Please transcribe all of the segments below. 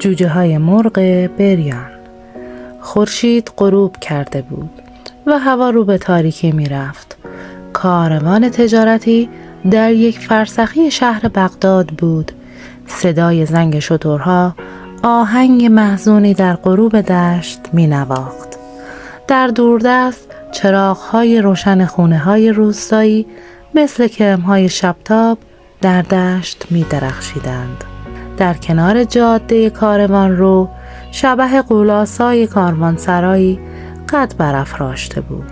جوجه های مرغ بریان. خورشید غروب کرده بود و هوا رو به تاریکی می رفت. کاروان تجارتی در یک فرسخی شهر بغداد بود. صدای زنگ شترها آهنگ محزونی در غروب دشت می نواخت. در دوردست چراغ‌های روشن خونه‌های روستایی مثل کرم‌های شبتاب در دشت می درخشیدند. در کنار جاده کاروان رو شبح غولاسای کاروانسرایی قد برافراشته بود.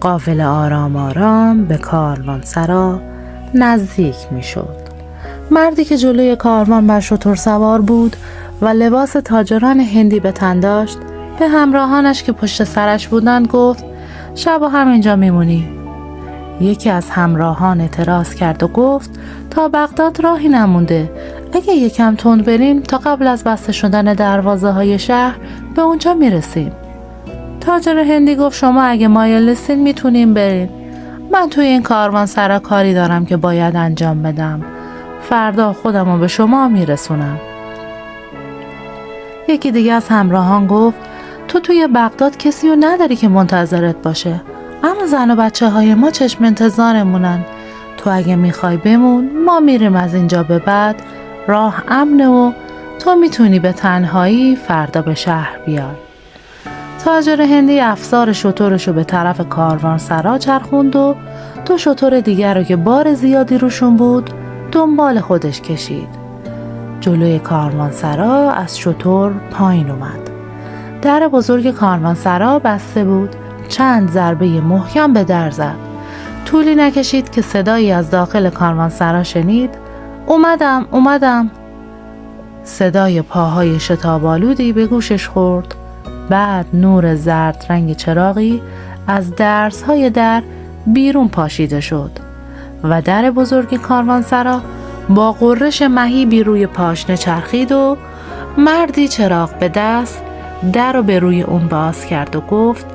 قافله آرام آرام به کاروانسرا نزدیک می شد. مردی که جلوی کاروان بر شتر سوار بود و لباس تاجران هندی به تن داشت به همراهانش که پشت سرش بودند گفت شبا همینجا میمونی؟ یکی از همراهان اعتراض کرد و گفت تا بغداد راهی نمونده. اگه یکم تند بریم تا قبل از بسته شدن دروازه های شهر به اونجا میرسیم. تاجر هندی گفت شما اگه مایل نیستین میتونیم برین. من توی این کاروانسرا کاری دارم که باید انجام بدم. فردا خودمو به شما میرسونم. یکی دیگه از همراهان گفت تو توی بغداد کسی رو نداری که منتظرت باشه، اما زن و بچه های ما چشم انتظارمونن. تو اگه میخوای بمون ما میریم. از اینجا به بعد راه امنه و تو میتونی به تنهایی فردا به شهر بیای. تاجر هندی افسار شترشو به طرف کاروانسرا چرخوند و دو شتر دیگر رو که بار زیادی روشون بود دنبال خودش کشید. جلوی کاروانسرا از شتر پایین اومد. در بزرگ کاروانسرا بسته بود. چند ضربه محکم به در زد. طولی نکشید که صدایی از داخل کاروانسرا شنید اومدم. صدای پاهای شتاب‌آلودی به گوشش خورد. بعد نور زرد رنگ چراغی از درزهای در بیرون پاشیده شد و در بزرگ کاروانسرا با غرش مهیبی روی پاشنه چرخید و مردی چراغ به دست در رو به روی اون باز کرد و گفت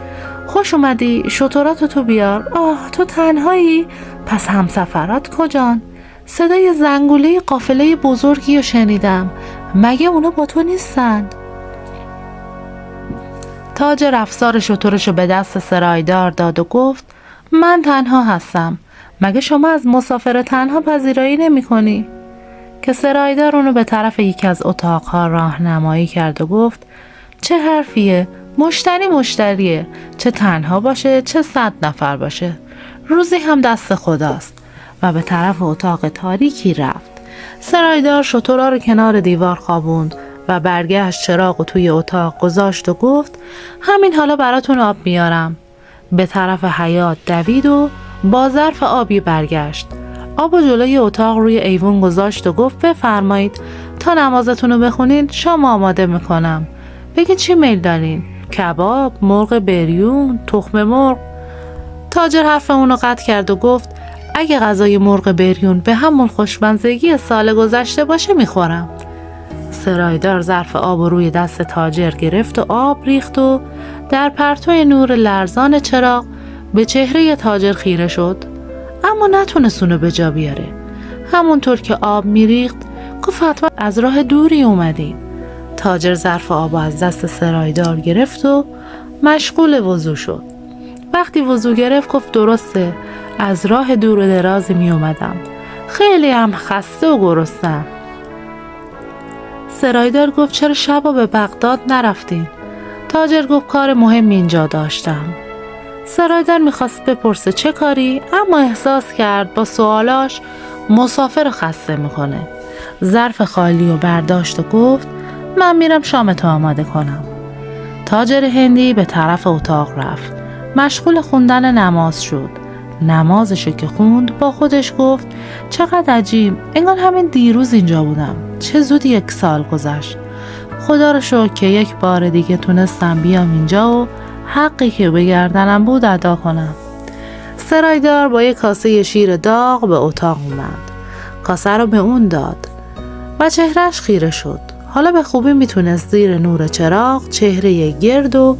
خوش اومدی، شتراتو تو بیار. آه تو تنهایی؟ پس همسفرات کجان؟ صدای زنگوله قافله بزرگی رو شنیدم. مگه اونا با تو نیستن؟ تاجر افسار شترشو به دست سرایدار داد و گفت من تنها هستم. مگه شما از مسافر تنها پذیرایی نمی کنی؟ که سرایدار اونو به طرف یکی از اتاقها راهنمایی کرد و گفت چه حرفیه؟ مشتریه. چه تنها باشه چه 100 نفر باشه. روزی هم دست خداست. و به طرف اتاق تاریکی رفت. سرایدار شترها رو کنار دیوار خوابوند و برگشت چراغ و توی اتاق گذاشت و گفت همین حالا براتون آب میارم. به طرف حیاط دوید و با ظرف آبی برگشت. آب و جلوی اتاق روی ایوون گذاشت و گفت بفرمایید تا نمازتون رو بخونین شام آماده میکنم. بگید چی میل دارین؟ کباب، مرغ بریون، تخم مرغ؟ تاجر حرف اونو قطع کرد و گفت اگه غذای مرغ بریون به همون خوشمزگی سال گذشته باشه میخورم. سرایدار ظرف آب روی دست تاجر گرفت و آب ریخت و در پرتو نور لرزان چراغ به چهره تاجر خیره شد، اما نتونست اونو به جا بیاره. همونطور که آب میریخت گفت حتما از راه دوری اومدین. تاجر ظرف آب از دست سرایدار گرفت و مشغول وضو شد. وقتی وضو گرفت گفت درسته از راه دور و درازی می اومدم. خیلی هم خسته و گرسنه‌ام. سرایدار گفت چرا شبا به بغداد نرفتین؟ تاجر گفت کار مهمی اینجا داشتم. سرایدار میخواست بپرسه چه کاری، اما احساس کرد با سوالاش مسافر خسته میکنه. ظرف خالی رو برداشت و گفت من میرم شامتو آماده کنم. تاجر هندی به طرف اتاق رفت. مشغول خوندن نماز شد. نمازشو که خوند با خودش گفت چقدر عجیب، انگار همین دیروز اینجا بودم. چه زود 1 سال گذشت. خدا رو شکر که یک بار دیگه تونستم بیام اینجا و حقی که به گردنم بود ادا کنم. سرایدار با یک کاسه شیر داغ به اتاق اومد. کاسه رو به اون داد و چهرهش خیره شد. حالا به خوبی میتونست زیر نور چراغ چهره گرد و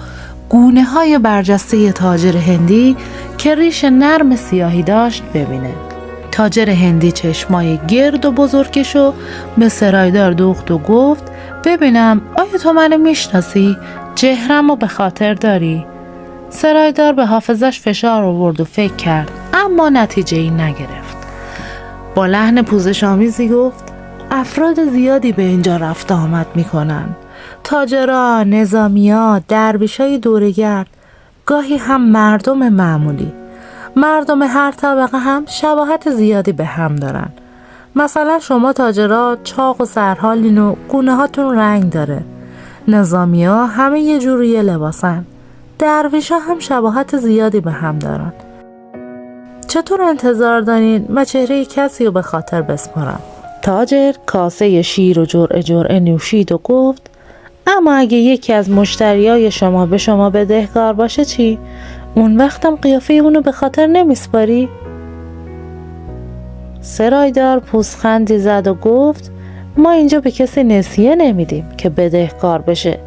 گونه های برجسته تاجر هندی که ریش نرم سیاهی داشت ببینه. تاجر هندی چشمای گرد و بزرگشو به سرایدار دوخت و گفت ببینم آیا تو منو میشناسی؟ چهره‌مو به خاطر داری؟ سرایدار به حافظش فشار آورد و فکر کرد، اما نتیجه ای نگرفت. با لحن پوزش آمیزی گفت: افراد زیادی به اینجا رفت آمد میکنن. تاجران، نظامیا، درویشای دوره‌گرد، گاهی هم مردم معمولی. مردم هر طبقه هم شباهت زیادی به هم دارن. مثلا شما تاجرها چاق و سرحالین و گونه هاتون رنگ داره. نظامیا همه یه جوری لباسن. درویشا هم شباهت زیادی به هم دارن. چطور انتظار دارین من چهره کسی رو به خاطر بسپارم؟ تاجر کاسه شیر و جرعه نوشید و گفت: اما اگه یکی از مشتریای شما به شما بدهکار باشه چی؟ اون وقتم قیافه اونو به خاطر نمیسپاری؟ سرایدار پوزخندی زد و گفت: ما اینجا به کسی نسیه نمیدیم که بدهکار بشه.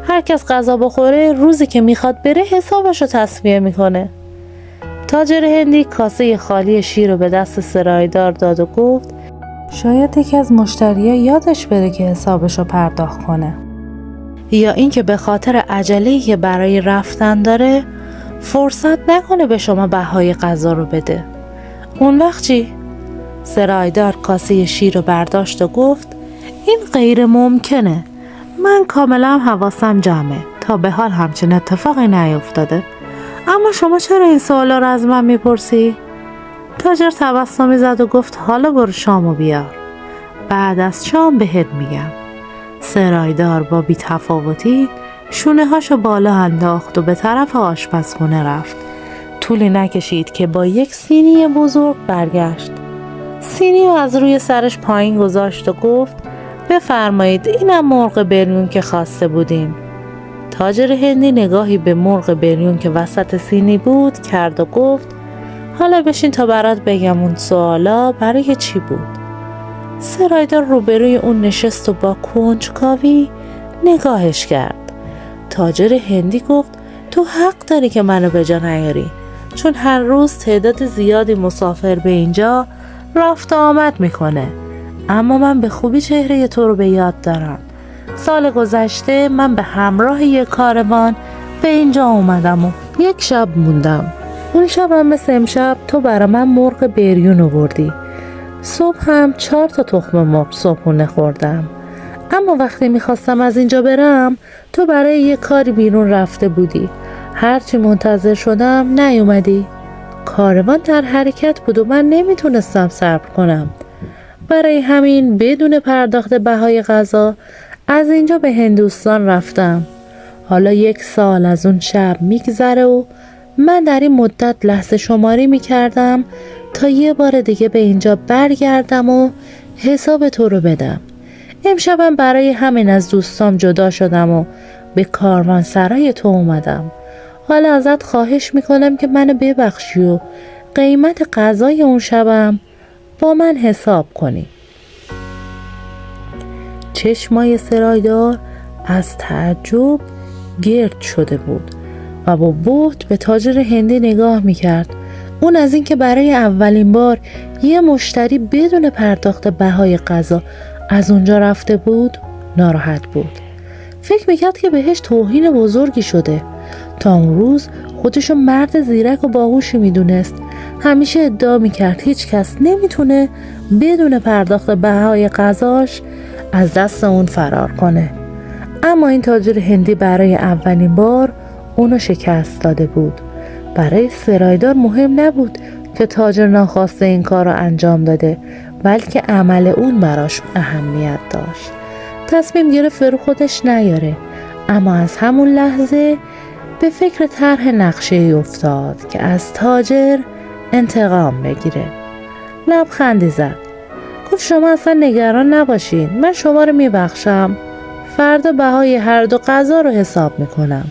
هر کس غذا بخوره روزی که میخواد بره حسابشو تسویه میکنه. تاجر هندی کاسه خالی شیر رو به دست سرایدار داد و گفت: شاید یکی از مشتری‌ها یادش بره که حسابشو پرداخت کنه، یا اینکه به خاطر عجله‌ای که برای رفتن داره فرصت نکنه به شما بهای غذا رو بده. اون وقت چی؟ سرایدار کاسه شیر رو برداشت و گفت: این غیر ممکنه. من کاملا حواسم جمعه تا به حال همچین اتفاقی نیفتاده. اما شما چرا این سوالا رو از من میپرسی؟ تاجر تبسمی زد و گفت: حالا برو شامو بیار، بعد از شام بهت میگم. سرایدار با بی‌تفاوتی شونه هاشو بالا انداخت و به طرف آشپزخونه رفت. طولی نکشید که با یک سینی بزرگ برگشت. سینی رو از روی سرش پایین گذاشت و گفت: بفرمایید، اینم مرغ بریون که خواسته بودین. تاجر هندی نگاهی به مرغ بریون که وسط سینی بود کرد و گفت: حالا بشین تا برات بگم اون سوالا برای چی بود. سرایدار روبروی اون نشست و با کنجکاوی نگاهش کرد. تاجر هندی گفت: تو حق داری که منو به جا نیاری، چون هر روز تعداد زیادی مسافر به اینجا رفت آمد میکنه. اما من به خوبی چهره تو رو به یاد دارم. سال گذشته من به همراه یک کاروان به اینجا اومدم و یک شب موندم. اون شب هم مثل امشب تو برای من مرغ بریون آوردی. صبح هم 4 تخم مرغ صبحونه خوردم. اما وقتی میخواستم از اینجا برم تو برای یه کاری بیرون رفته بودی. هرچی منتظر شدم نیومدی. کاروان در حرکت بود و من نمیتونستم صبر کنم. برای همین بدون پرداخت بهای غذا از اینجا به هندوستان رفتم. حالا 1 سال از اون شب میگذره و من در این مدت لحظه شماری میکردم تا یه بار دیگه به اینجا برگردم و حساب تو رو بدم. امشبم برای همین از دوستام جدا شدم و به کاروانسرای تو اومدم. حالا ازت خواهش میکنم که منو ببخشی و قیمت غذای اون شبم با من حساب کنی. چشمای سرایدار از تعجب گرد شده بود و با بهت به تاجر هندی نگاه میکرد. اون از این که برای اولین بار یه مشتری بدون پرداخت بهای غذا از اونجا رفته بود ناراحت بود. فکر میکرد که بهش توهین بزرگی شده. تا اون روز خودشو مرد زیرک و باهوشی میدونست. همیشه ادعا میکرد هیچ کس نمیتونه بدون پرداخت بهای غذاش از دست اون فرار کنه. اما این تاجر هندی برای اولین بار اونو شکست داده بود. برای سرایدار مهم نبود که تاجر ناخواسته این کار رو انجام داده، بلکه عمل اون براش اهمیت داشت. تصمیم گرفت رو خودش نیاره، اما از همون لحظه به فکر طرح نقشه افتاد که از تاجر انتقام بگیره. لبخندی زد. گفت: شما اصلا نگران نباشین، من شما رو میبخشم. فردا بهای هر دو غذا رو حساب میکنم.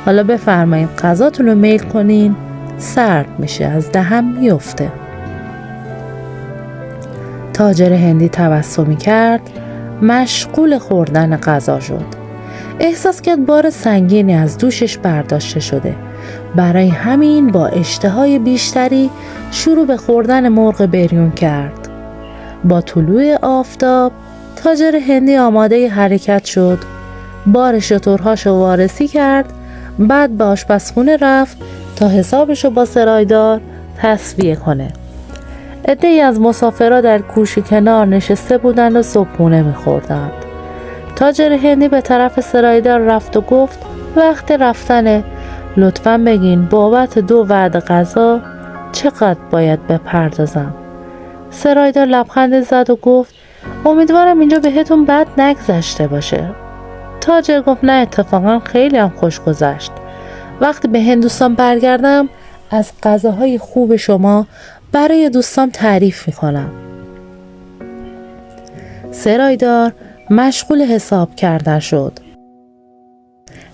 حالا بفرمایید غذاتون رو میل کنین، سرد میشه، از دهن میفته. تاجر هندی تبسمی کرد، مشغول خوردن غذا شد. احساس کرد بار سنگینی از دوشش برداشته شده. برای همین با اشتهای بیشتری شروع به خوردن مرغ بریون کرد. با طلوع آفتاب تاجر هندی آماده حرکت شد. بار شترهاشو وارسی کرد. بعد به آشپزخونه رفت تا حسابشو با سرایدار تسویه کنه. عده‌ای از مسافرها در کوشی کنار نشسته بودند و صبحونه می‌خوردند. تاجر هندی به طرف سرایدار رفت و گفت وقت رفتنه. لطفاً بگین بابت 2 وعده غذا چقدر باید بپردازم؟ سرایدار لبخند زد و گفت امیدوارم اینجا بهتون بد نگذشته باشه. تاجر گفت نه، اتفاقا خیلی هم خوش گذشت. وقتی به هندوستان برگردم از غذاهای خوب شما برای دوستام تعریف میکنم. سرایدار مشغول حساب کردن شد.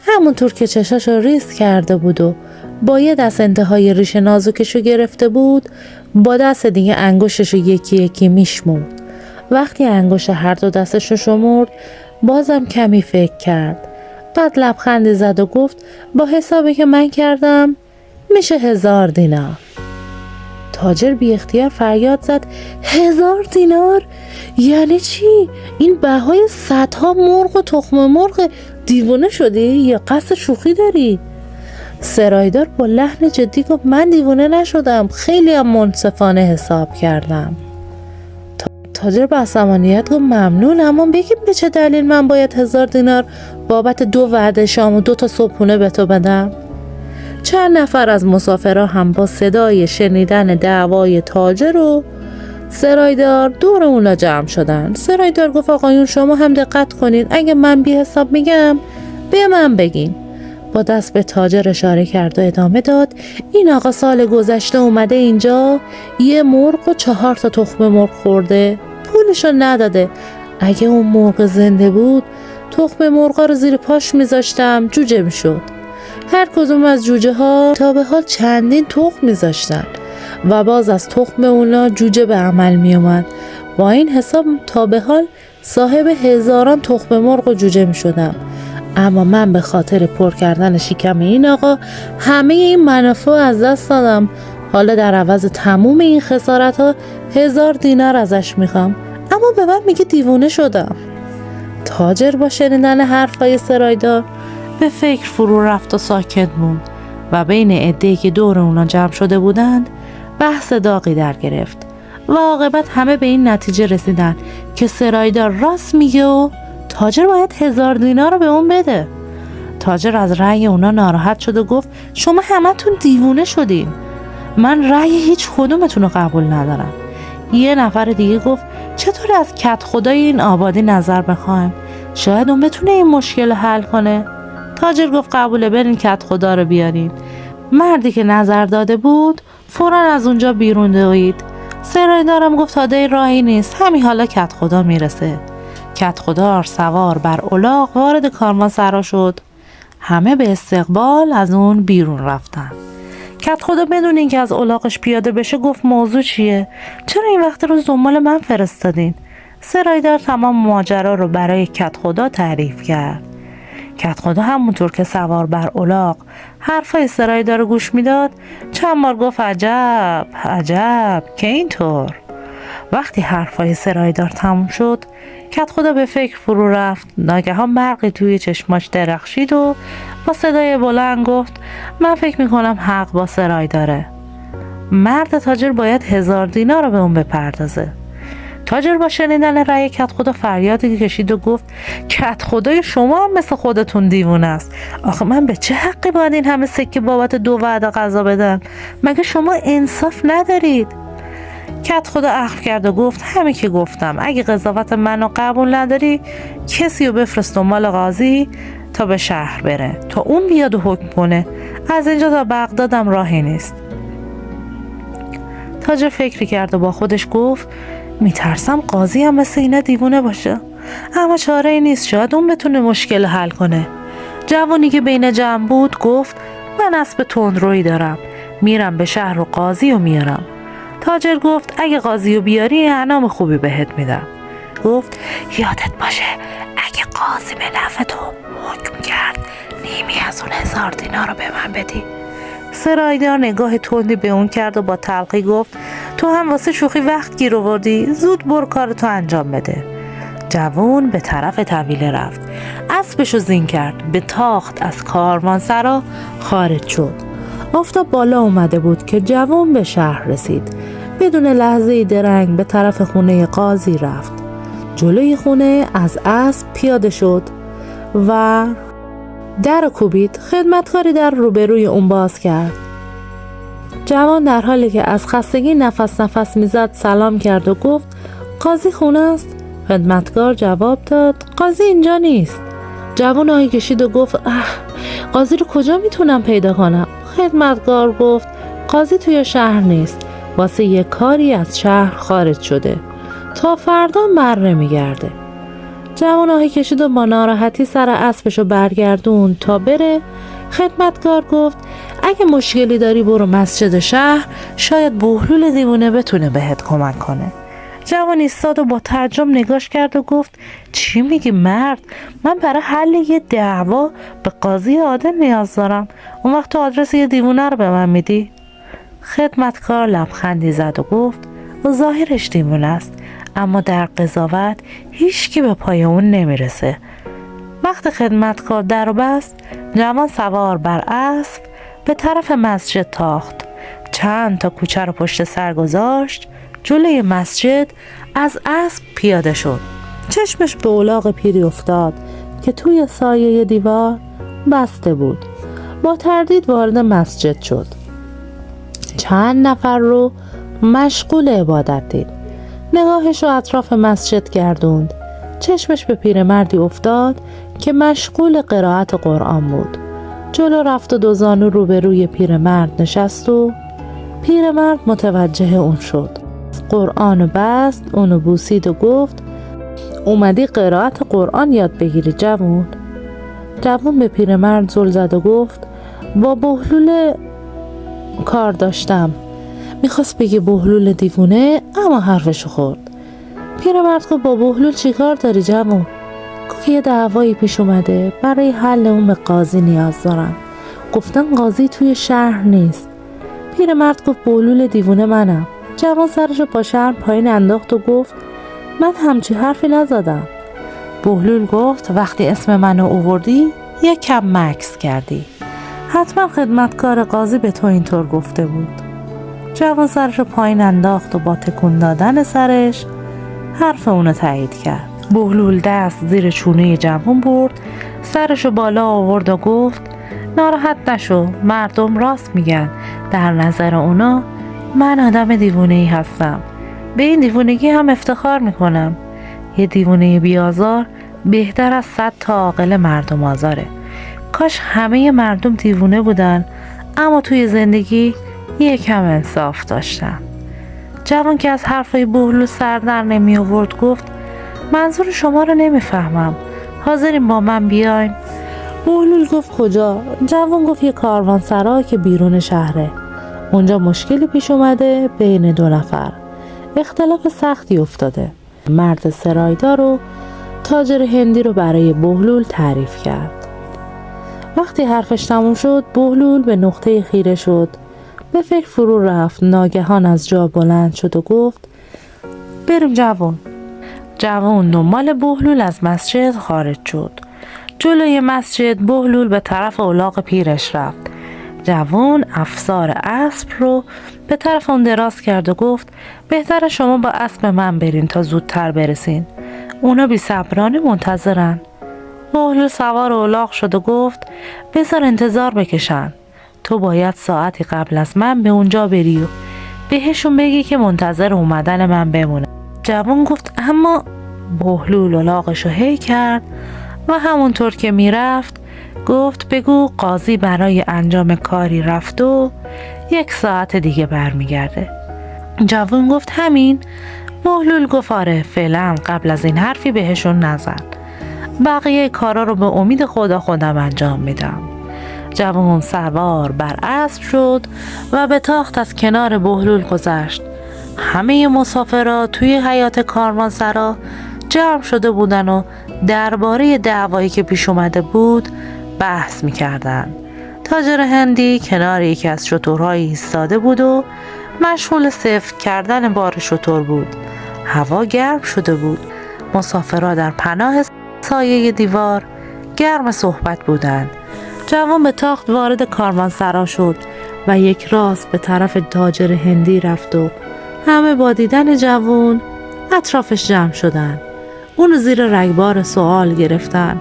همونطور که چشاشو ریز کرده بود و با یه دست انتهای ریش نازکشو گرفته بود، با دست دیگه انگشتشو یکی یکی میشمرد. وقتی انگشت هر 2 دستشو شمرد بازم کمی فکر کرد. بعد لبخند زد و گفت با حسابی که من کردم میشه 1000 دینار. تاجر بی اختیار فریاد زد 1000 دینار؟ یعنی چی؟ این بهای صدها مرغ و تخم مرغ. دیوانه شدی یا قصد شوخی داری؟ سرایدار با لحن جدی گفت من دیوانه نشدم، خیلی هم منصفانه حساب کردم. تاجر با عصبانیت گفت ممنون، اما بگیم به چه دلیل من باید 1000 دینار بابت 2 وعده شام و 2 تا صبحونه به تو بدم؟ چند نفر از مسافرها هم با صدای شنیدن دعوای تاجر و سرایدار دور اونا جمع شدن. سرایدار گفت آقایون شما هم دقت کنید، اگه من بی حساب میگم به من بگین. با دست به تاجر اشاره کرد و ادامه داد این آقا سال گذشته اومده اینجا 1 مرغ و 4 تا تخم مرغ خورده، پولشو نداده. اگه اون مرغ زنده بود تخم مرغا رو زیر پاش میذاشتم جوجه میشد. هر کدوم از جوجه ها تا به حال چندین تخم میذاشتن و باز از تخم اونا جوجه به عمل میومد. با این حساب تا به حال صاحب هزاران تخم مرغ و جوجه میشدم. اما من به خاطر پر کردن شکم این آقا همه این منافع از دست دادم. حالا در عوض تموم این خسارت ها 1000 دینار ازش میخوام، اما به من میگه دیوونه شدم. تاجر با شنیدن حرفای سرایدار به فکر فرو رفت و ساکت موند و بین عده‌ای که دور اونا جمع شده بودند بحث داغی در گرفت و عاقبت همه به این نتیجه رسیدن که سرایدار راست میگه و تاجر باید 1000 دینار رو به اون بده. تاجر از رأی اونا ناراحت شد و گفت شما همتون دیوونه شدین، من رأی هیچ کدومتون رو قبول ندارم. یه نفر دیگه گفت چطور از کت خدای این آبادی نظر بخوایم، شاید اون بتونه این مشکل حل کنه. تاجر گفت قبوله، برین کت خدا رو بیارین. مردی که نظر داده بود فوراً از اونجا بیرون دوید. سرایدارم گفت تاده راهی نیست، همین حالا کت خدا میرسه. کت خدا سوار بر الاغ وارد کاروانسرا شد. همه به استقبال از اون بیرون رفتن. کت خدا بدون اینکه از الاغش پیاده بشه گفت موضوع چیه؟ چرا این وقت روز دنبال من فرستادین؟ سرایدار تمام ماجرا رو برای کت خدا تعریف کرد. کت خدا همونطور که سوار بر الاغ حرفای سرایدار رو گوش میداد چند بار گفت عجب عجب که اینطور. وقتی حرفای سرایدار تموم شد کت خدا به فکر فرو رفت. ناگهان برقی توی چشماش درخشید و با صدای بلند گفت من فکر میکنم حق با سرایداره. مرد تاجر باید 1000 دینار رو به اون بپردازه. تاجر با شنیدن رأی کت خدا فریادی کشید و گفت کت خدای شما هم مثل خودتون دیوونه است. آخه من به چه حقی باید این همه سکه بابت 2 وعده غذا بدم؟ مگه شما انصاف ندارید؟ کت خدا اخم کرد و گفت همین که گفتم، اگه قضاوت منو قبول نداری کسی رو بفرست دنبال قاضی تا به شهر بره تا اون بیاد و حکم کنه. از اینجا تا بغدادم راهی نیست. تاجر فکری کرد و با خودش گفت میترسم قاضی هم مثل اینا دیوونه باشه، اما چاره ای نیست، شاید اون بتونه مشکل حل کنه. جوانی که بین جمع بود گفت من اسب تندرویی دارم، میرم به شهر و قاضی و میارم. تاجر گفت اگه قاضی رو بیاری انعام خوبی بهت میدم. گفت یادت باشه اگه قاضی به نفع تو حکم کرد نیمی از اون 1000 دینار رو به من بدی. سرایدار نگاه تندی به اون کرد و با تلخی گفت تو هم واسه شوخی وقت گیر آوردی، زود برو کارتو انجام بده. جوان به طرف طویله رفت، اسبشو زین کرد، به تاخت از کاروانسرا خارج شد. آفتاب بالا اومده بود که جوان به شهر رسید. بدون لحظه درنگ به طرف خونه قاضی رفت. جلوی خونه از اسب پیاده شد و در کوبید. خدمتکاری در روبروی اون باز کرد. جوان در حالی که از خستگی نفس میزد سلام کرد و گفت قاضی خونه است؟ خدمتکار جواب داد قاضی اینجا نیست. جوان آهی کشید و گفت قاضی رو کجا میتونم پیدا کنم؟ خدمتکار گفت قاضی توی شهر نیست، واسه یه کاری از شهر خارج شده، تا فردا بر میگرده. جوان آهی کشید و با ناراحتی سر اسبشو برگردون تا بره. خدمتکار گفت اگه مشکلی داری برو مسجد شهر، شاید بهلول دیوونه بتونه بهت کمک کنه. جوان ایستاد و با تعجب نگاش کرد و گفت چی میگی مرد؟ من برای حل یه دعوا به قاضی عادل نیاز دارم، اون وقت تو آدرس یه دیوونه رو به من میدی؟ خدمتکار لبخندی زد و گفت ظاهرش دیوونه است، اما در قضاوت هیچکی به پای اون نمیرسه. وقت خدمتکار در و بست، جوان سوار بر اسب به طرف مسجد تاخت. چند تا کوچه رو پشت سر گذاشت. جلوی مسجد از اسب پیاده شد. چشمش به الاغ پیری افتاد که توی سایه دیوار بسته بود. با تردید وارد مسجد شد. چند نفر رو مشغول عبادت دید. نگاهش رو اطراف مسجد گردوند. چشمش به پیرمردی افتاد که مشغول قرائت قرآن بود. جلو رفت و دو زانو روبروی پیرمرد نشست و پیرمرد متوجه اون شد. قرآن بست، اونو بوسید و گفت اومدی قرائت قرآن یاد بگیری جوون؟ جوون به پیرمرد زل زد و گفت با بهلول کار داشتم. میخواست بگه بهلول دیوونه، اما حرفشو خورد. پیرمرد گفت با بهلول چی کار داری جوون؟ گفت یه دعوایی پیش اومده، برای حل اون به قاضی نیاز دارم. گفتن قاضی توی شهر نیست. پیرمرد گفت بهلول دیوونه منم. جوان سرشو با شرم پایین انداخت و گفت من همچی حرفی نزدم. بهلول گفت وقتی اسم منو آوردی یک کم مکث کردی، حتما خدمتکار قاضی به تو اینطور گفته بود. جوان سرشو پایین انداخت و با تکون دادن سرش حرف اونو تایید کرد. بهلول دست زیر چونه جوان برد، سرشو بالا آورد و گفت ناراحت نشو، مردم راست میگن، در نظر اونا من آدم دیوونه‌ای هستم، به این دیوونگی هم افتخار میکنم. یه دیوونه بیازار بهتر از 100 تا عاقل مردم آزاره. کاش همه مردم دیوونه بودن، اما توی زندگی یکم انصاف داشتن. جوان که از حرفای بهلول سر در نمی آورد گفت منظور شما رو نمیفهمم، حاضرین با من بیاین؟ بهلول گفت کجا؟ جوان گفت یه کاروانسرا که بیرون شهره. اونجا مشکلی پیش اومده بین دو نفر، اختلاف سختی افتاده. مرد سرایدار و تاجر هندی رو برای بهلول تعریف کرد. وقتی حرفش تموم شد بهلول به نقطه خیره شد، به فکر فرو رفت. ناگهان از جا بلند شد و گفت بریم جوان. جوان دنبال بهلول از مسجد خارج شد. جلوی مسجد بهلول به طرف الاغ پیرش رفت. جوان افسار اسب رو به طرف اون دراز کرد و گفت بهتره شما با اسب من برین تا زودتر برسین، اونا بی صبرانه منتظرن. بهلول سوار الاغ شد و گفت بذار انتظار بکشن، تو باید ساعتی قبل از من به اونجا بری و بهشون بگی که منتظر اومدن من بمونه. جوان گفت اما بهلول الاغشو هی کرد و همونطور که میرفت گفت بگو قاضی برای انجام کاری رفت و 1 ساعت دیگه برمیگرده. جوان گفت همین؟ بهلول گفت آره، فعلا قبل از این حرفی بهشون نزن، بقیه کارا رو به امید خودم انجام میدم. جوان سوار بر اسب شد و به تاخت از کنار بهلول گذشت. همه مسافرها توی حیاط کاروانسرا جمع شده بودن و درباره دعوایی که پیش اومده بود بحث میکردن. تاجر هندی کنار یکی از شترهایی ایستاده بود و مشغول سفت کردن بار شتر بود. هوا گرم شده بود. مسافرها در پناه سایه دیوار گرم صحبت بودند. جوان به تاخت وارد کاروانسرا شد و یک راست به طرف تاجر هندی رفت و همه با دیدن جوان اطرافش جمع شدند. اونو زیر رگبار سوال گرفتن.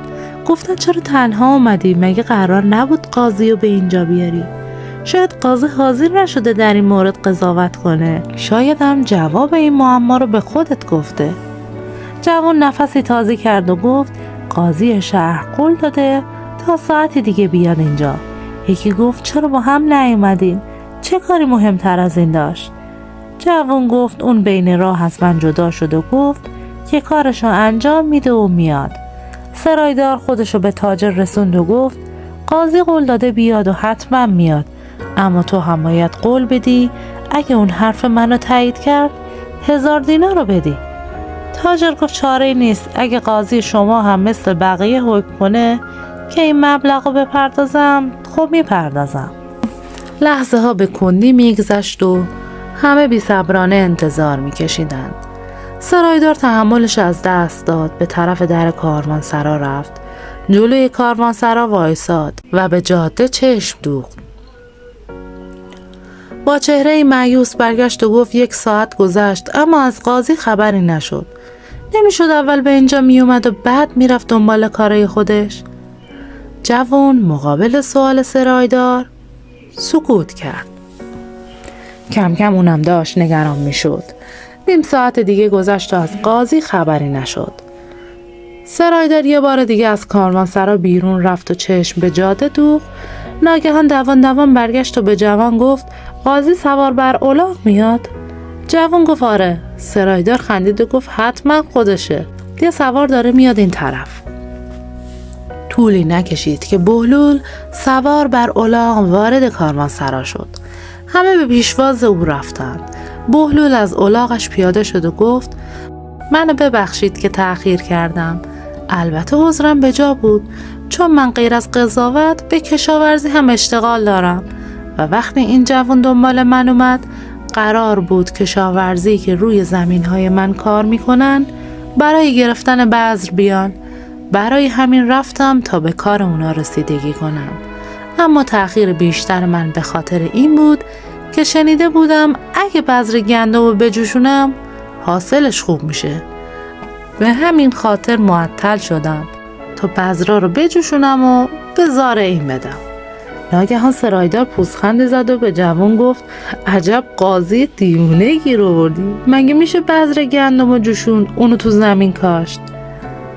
گفتن چرا تنها اومدی؟ مگه قرار نبود قاضی رو به اینجا بیاری؟ شاید قاضی حاضر نشده در این مورد قضاوت کنه. شاید هم جواب این معما رو به خودت گفته. جوان نفسی تازه کرد و گفت قاضی شهر قول داده تا ساعتی دیگه بیاد اینجا. یکی گفت چرا با هم نیومدین؟ چه کاری مهمتر از این داشت؟ جوان گفت اون بین راه از من جدا شد و گفت که کارشو انجام میده و میاد. سرایدار خودشو به تاجر رسوند و گفت قاضی قول داده بیاد و حتما میاد، اما تو هم باید قول بدی اگه اون حرف منو تایید کرد 1000 دینار رو بدی. تاجر گفت چاره نیست، اگه قاضی شما هم مثل بقیه حکم کنه که این مبلغ رو بپردازم خب میپردازم. لحظه ها به کندی میگذشت و همه بی‌صبرانه انتظار میکشیدند. سرایدار تحملش از دست داد، به طرف در کاروانسرا رفت. جلوی کاروانسرا وایساد و به جاده چشم دوخت. با چهره مایوس برگشت و گفت 1 ساعت گذشت اما از قاضی خبری نشد. نمیشد اول به اینجا میومد و بعد میرفت دنبال کارای خودش؟ جوان مقابل سوال سرایدار سکوت کرد. کم کم اونم داشت نگران میشد. 1/2 ساعت دیگه گذشت و از قاضی خبری نشد. سرایدار یه بار دیگه از کاروانسرا بیرون رفت و چشم به جاده دوخت. ناگهان دوان برگشت و به جوان گفت قاضی سوار بر الاغ میاد؟ جوان گفت آره. سرایدار خندید و گفت حتما خودشه، یه سوار داره میاد این طرف. طولی نکشید که بهلول سوار بر الاغ وارد کاروانسرا شد. همه به پیشواز او رفتند. بهلول از الاغش پیاده شد و گفت منو ببخشید که تأخیر کردم. البته عذرم به جا بود، چون من غیر از قضاوت به کشاورزی هم اشتغال دارم و وقتی این جوان دنبال من اومد قرار بود کشاورزی که روی زمینهای من کار میکنن برای گرفتن بذر بیان. برای همین رفتم تا به کار اونا رسیدگی کنم. اما تأخیر بیشتر من به خاطر این بود که شنیده بودم اگه بذر گندم رو بجوشونم حاصلش خوب میشه. به همین خاطر معطل شدم تا بذرا رو بجوشونم و به زار این بدم. ناگهان سرایدار پوزخند زد و به جوان گفت عجب قاضی دیوونه گیر آوردی. مگه میشه بذر گندم رو جوشون اونو تو زمین کاشت؟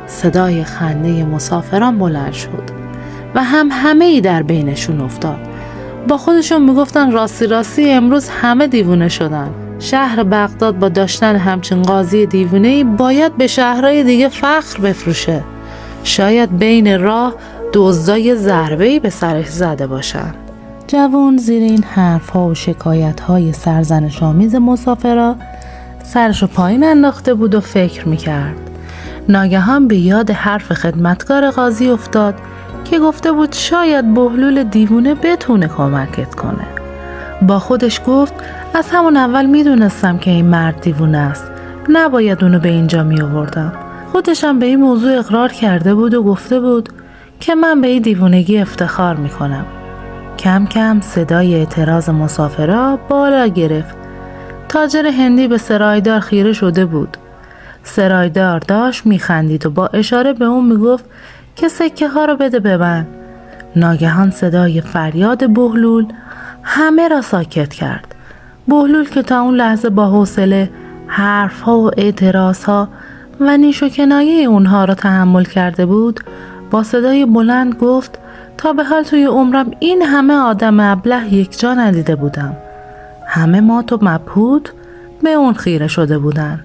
صدای خنده مسافران بلند شد و همه ای در بینشون افتاد. با خودشون میگفتن راستی امروز همه دیوونه شدن. شهر بغداد با داشتن همچین قاضی دیوونه‌ای باید به شهرهای دیگه فخر بفروشه. شاید بین راه دزدای ضربه‌ای به سرش زده باشن. جوان زیر این حرف‌ها و شکایت‌های سرزنش‌آمیز مسافرا سرشو پایین انداخته بود و فکر می‌کرد. ناگهان به یاد حرف خدمتکار قاضی افتاد که گفته بود شاید بهلول دیوونه بتونه کمکت کنه. با خودش گفت از همون اول میدونستم که این مرد دیوونه است، نباید اونو به اینجا می آوردم. خودشم به این موضوع اقرار کرده بود و گفته بود که من به این دیوونگی افتخار میکنم. کم کم صدای اعتراض مسافرها بالا گرفت. تاجر هندی به سرایدار خیره شده بود. سرایدار داشت میخندید و با اشاره به اون میگفت که سکه ها رو بده به من. ناگهان صدای فریاد بهلول همه را ساکت کرد. بهلول که تا اون لحظه با حوصله حرف ها و اعتراض ها و نیش و کنایه اونها را تحمل کرده بود، با صدای بلند گفت تا به حال توی عمرم این همه آدم ابله یک جا ندیده بودم. همه مات و مبهوت به اون خیره شده بودن.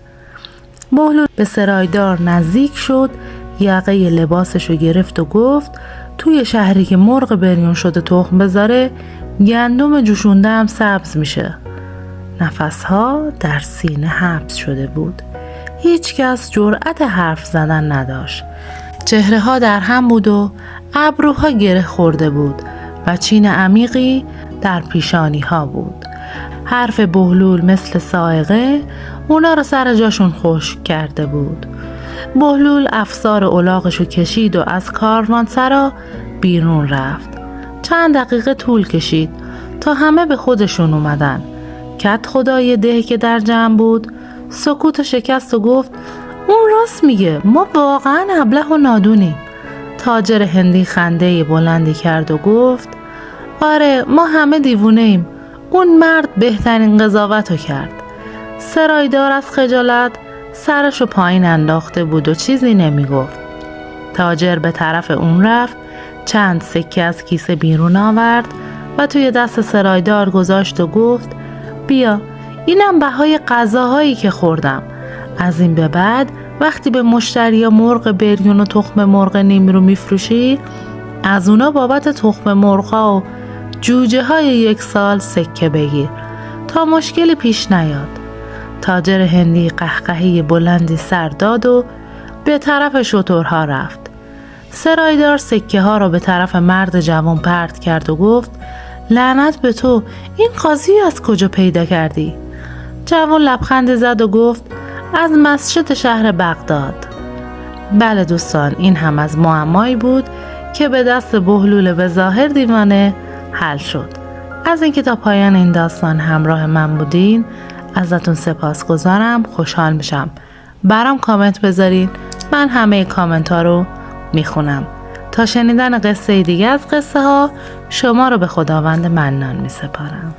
بهلول به سرایدار نزدیک شد، یقه لباسشو گرفت و گفت توی شهری که مرغ بریون شده تخم بذاره گندم جوشونده هم سبز میشه. نفسها در سینه حبس شده بود. هیچ کس جرأت حرف زدن نداشت. چهره ها در هم بود و ابروها گره خورده بود و چین عمیقی در پیشانی ها بود. حرف بهلول مثل صاعقه اونا رو سر جاشون خشک کرده بود. بهلول افسار الاغشو کشید و از کاروانسرا بیرون رفت. چند دقیقه طول کشید تا همه به خودشون اومدن. کت خدای ده که در جمع بود سکوت شکست و گفت اون راست میگه، ما واقعا ابله و نادونیم. تاجر هندی خنده بلندی کرد و گفت آره، ما همه دیوونه ایم. اون مرد بهترین قضاوتو کرد. سرایدار از خجالت سرشو پایین انداخته بود و چیزی نمیگفت. تاجر به طرف اون رفت، چند سکه از کیسه بیرون آورد و توی دست سرایدار گذاشت و گفت بیا، اینم بهای غذاهایی که خوردم. از این به بعد وقتی به مشتری مرغ بریون و تخم مرغ نیمرو میفروشی، از اونا بابت تخم مرغا و جوجه های 1 سال سکه بگیر تا مشکلی پیش نیاد. تاجر هندی قهقهی بلندی سر داد و به طرف شترها رفت. سرایدار سکه ها را به طرف مرد جوان پرت کرد و گفت لعنت به تو، این قاضی از کجا پیدا کردی؟ جوان لبخند زد و گفت از مسجد شهر بغداد. بله دوستان، این هم از معمایی بود که به دست بهلول به ظاهر دیوانه حل شد. از اینکه تا پایان این داستان همراه من بودین ازتون سپاسگزارم. خوشحال میشم برام کامنت بذارین، من همه کامنت ها رو میخونم. تا شنیدن قصه دیگه از قصه ها شما رو به خداوند منان میسپارم.